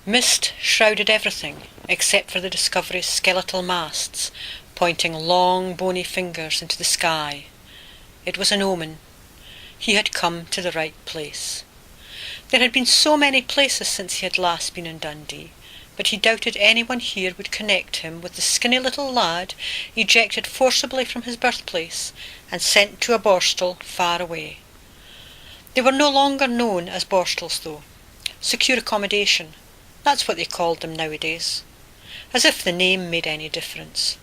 Mist shrouded everything except for the Discovery's skeletal masts, pointing long bony fingers into the sky. It was an omen. He had come to the right place. There had been so many places since he had last been in Dundee, but he doubted anyone here would connect him with the skinny little lad ejected forcibly from his birthplace and sent to a borstal far away. They were no longer known as borstals, though. Secure accommodation, that's what they called them nowadays. As if the name made any difference.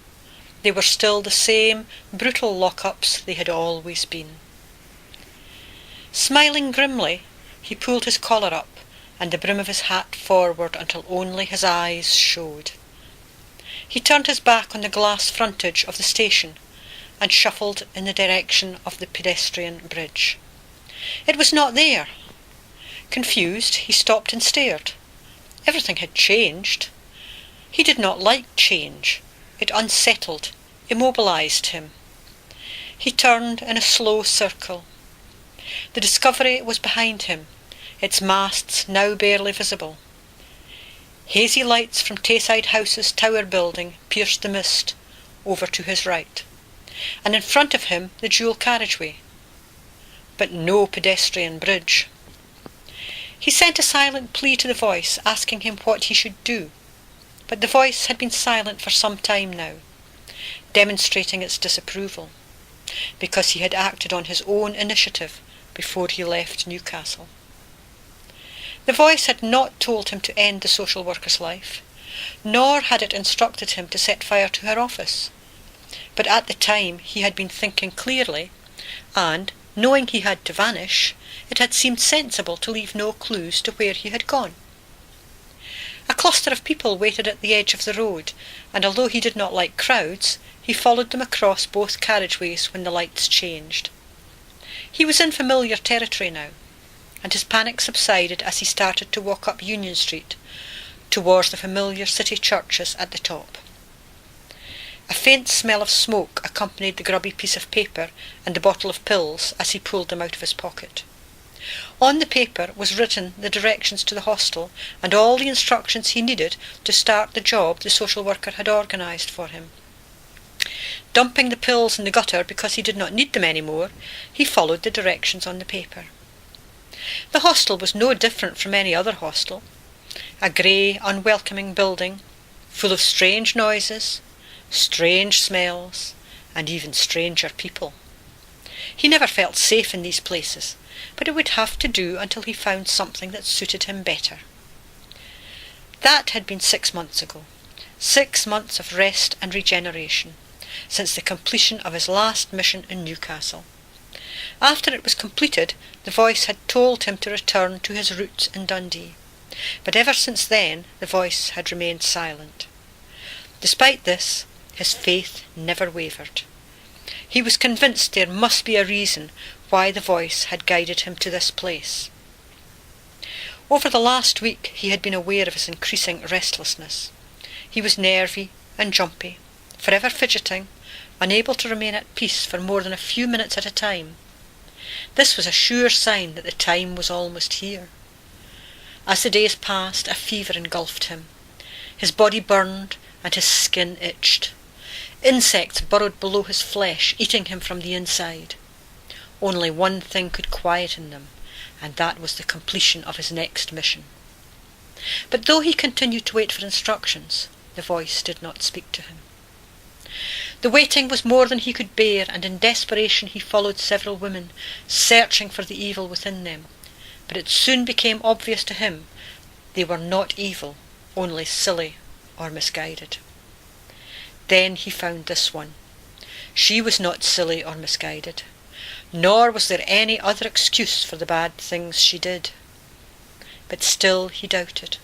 They were still the same brutal lock-ups they had always been. Smiling grimly, he pulled his collar up and the brim of his hat forward until only his eyes showed. He turned his back on the glass frontage of the station and shuffled in the direction of the pedestrian bridge. It was not there. Confused, he stopped and stared. Everything had changed. He did not like change. It unsettled, immobilised him. He turned in a slow circle. The Discovery was behind him, its masts now barely visible. Hazy lights from Tayside House's tower building pierced the mist, over to his right, and in front of him the dual carriageway. But no pedestrian bridge. He sent a silent plea to the voice, asking him what he should do, but the voice had been silent for some time now, demonstrating its disapproval, because he had acted on his own initiative before he left Newcastle. The voice had not told him to end the social worker's life, nor had it instructed him to set fire to her office. But at the time he had been thinking clearly, and, knowing he had to vanish, it had seemed sensible to leave no clues to where he had gone. A cluster of people waited at the edge of the road, and although he did not like crowds, he followed them across both carriageways when the lights changed. He was in familiar territory now, and his panic subsided as he started to walk up Union Street, towards the familiar city churches at the top. A faint smell of smoke accompanied the grubby piece of paper and the bottle of pills as he pulled them out of his pocket. On the paper was written the directions to the hostel and all the instructions he needed to start the job the social worker had organised for him. Dumping the pills in the gutter because he did not need them any more, he followed the directions on the paper. The hostel was no different from any other hostel. A grey, unwelcoming building, full of strange noises, strange smells, and even stranger people. He never felt safe in these places, but it would have to do until he found something that suited him better. That had been 6 months ago. 6 months of rest and regeneration, since the completion of his last mission in Newcastle. After it was completed, the voice had told him to return to his roots in Dundee, but ever since then the voice had remained silent. Despite this, his faith never wavered. He was convinced there must be a reason why the voice had guided him to this place. Over the last week he had been aware of his increasing restlessness. He was nervy and jumpy, forever fidgeting, unable to remain at peace for more than a few minutes at a time. This was a sure sign that the time was almost here. As the days passed, a fever engulfed him. His body burned and his skin itched. Insects burrowed below his flesh, eating him from the inside. Only one thing could quieten them, and that was the completion of his next mission. But though he continued to wait for instructions, the voice did not speak to him. The waiting was more than he could bear, and in desperation he followed several women, searching for the evil within them. But it soon became obvious to him they were not evil, only silly or misguided. Then he found this one. She was not silly or misguided, nor was there any other excuse for the bad things she did. But still he doubted,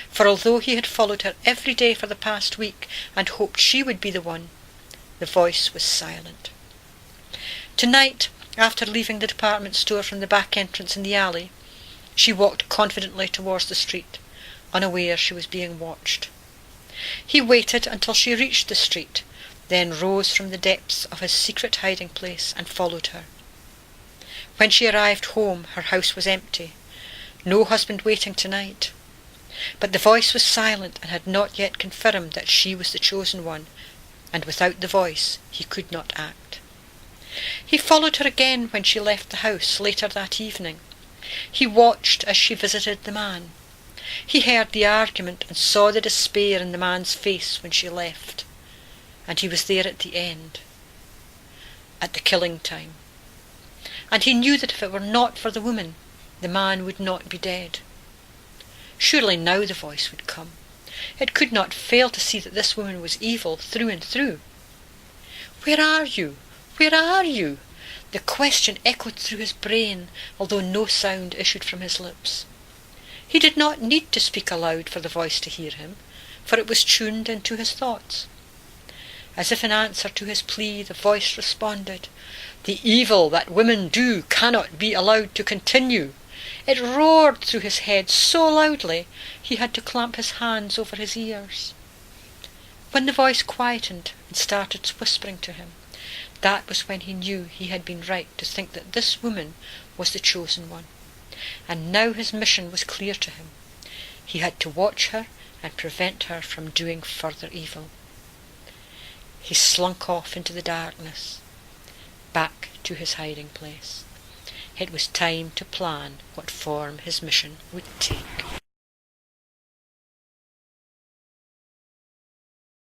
for although he had followed her every day for the past week and hoped she would be the one, the voice was silent. Tonight, after leaving the department store from the back entrance in the alley, she walked confidently towards the street, unaware she was being watched. He waited until she reached the street, then rose from the depths of his secret hiding place and followed her. When she arrived home, her house was empty. No husband waiting tonight. But the voice was silent and had not yet confirmed that she was the chosen one, and without the voice he could not act. He followed her again when she left the house later that evening. He watched as she visited the man. He heard the argument and saw the despair in the man's face when she left. And he was there at the end, at the killing time. And he knew that if it were not for the woman, the man would not be dead. Surely now the voice would come. It could not fail to see that this woman was evil through and through. "Where are you? Where are you?" The question echoed through his brain, although no sound issued from his lips. He did not need to speak aloud for the voice to hear him, for it was tuned into his thoughts. As if in answer to his plea, the voice responded, "The evil that women do cannot be allowed to continue." It roared through his head so loudly he had to clamp his hands over his ears. When the voice quietened and started whispering to him, that was when he knew he had been right to think that this woman was the chosen one. And now his mission was clear to him. He had to watch her and prevent her from doing further evil. He slunk off into the darkness, back to his hiding place. It was time to plan what form his mission would take.